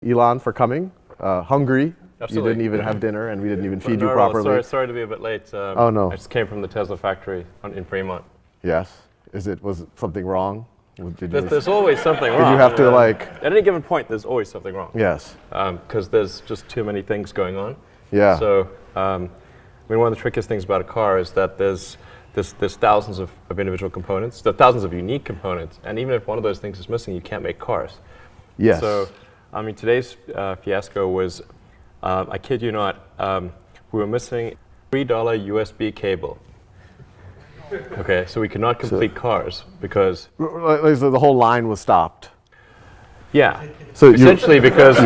Elon, for coming. Hungry. Absolutely. You didn't even have dinner, and we didn't even feed No, you properly. Sorry to be a bit late. Oh, no. I just came from the Tesla factory in Fremont. Yes. Was something wrong? There's always something wrong. Did you have to at any given point, there's always something wrong. Yes. Because there's just too many things going on. Yeah. So, one of the trickiest things about a car is that there's thousands of individual components, there are thousands of unique components, and even if one of those things is missing, you can't make cars. Yes. So, today's fiasco was, I kid you not, we were missing $3 USB cable. Okay, so we could not complete cars because... The whole line was stopped. Yeah, so essentially because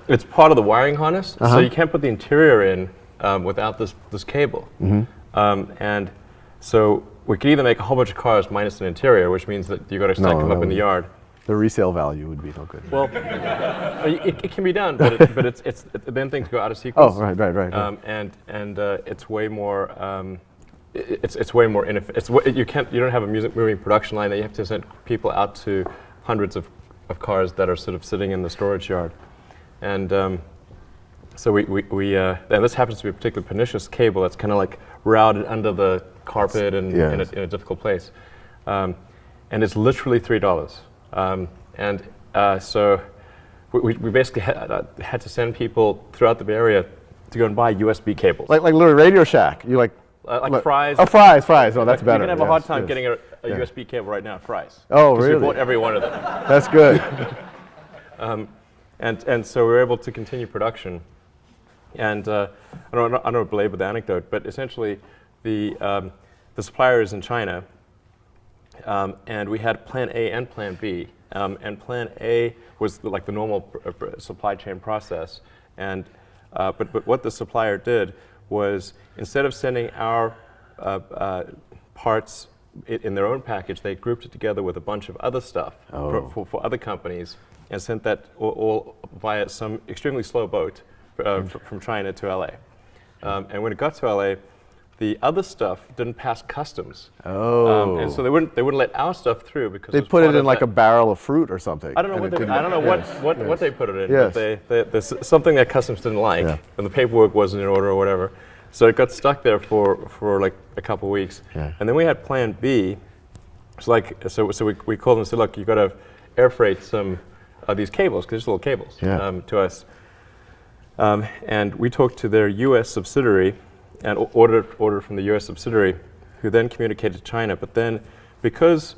it's part of the wiring harness, so you can't put the interior in without this cable. And so we could either make a whole bunch of cars minus an interior, which means that you've got to stack them up in the yard. The resale value would be no good. Well, it can be done, but then things go out of sequence. Oh, right. And it's way more... It's way more inefficient. You don't have a moving production line that you have to send people out to hundreds of cars that are sort of sitting in the storage yard, and so and this happens to be a particularly pernicious cable that's kind of like routed under the carpet and in a difficult place, and it's literally $3, so we basically had to send people throughout the Bay Area to go and buy USB cables, like little Radio Shack. You like Fry's. Oh, Fry's. Oh, that's better. You can have a hard time getting a USB cable right now at Fry's. Oh, really? We bought every one of them. That's good. And so we were able to continue production. And I don't want to belabor the anecdote, but essentially the supplier is in China, and we had Plan A and Plan B. And Plan A was like the normal supply chain process. And but what the supplier did was, instead of sending our parts in their own package, they grouped it together with a bunch of other stuff for other companies and sent that all via some extremely slow boat from China to LA. And when it got to LA, the other stuff didn't pass customs. And so they wouldn't let our stuff through because they put it in like a barrel of fruit or something. I don't know what they put it in, but there's something that customs didn't like, and the paperwork wasn't in order or whatever. So it got stuck there for like a couple of weeks. And then we had Plan B. So we called them and said, look, you've got to air freight some of these cables, because they're just little cables, to us. And we talked to their US subsidiary and ordered from the US subsidiary, who then communicated to China. But then, because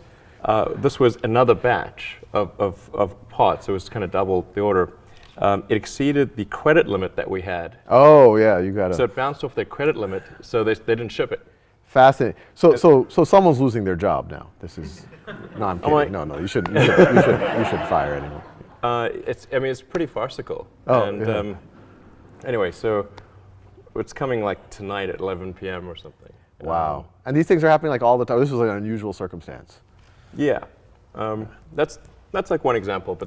this was another batch of parts, it was kind of double the order, it exceeded the credit limit that we had. Oh, yeah, you got it. So it bounced off their credit limit, so they didn't ship it. Fascinating. So someone's losing their job now. This is... No, I'm kidding. No, you shouldn't fire anyone. It's pretty farcical. Oh, anyway, so it's coming like tonight at 11 p.m. or something. Wow. And these things are happening like all the time. This was like an unusual circumstance. Yeah. That's like one example, but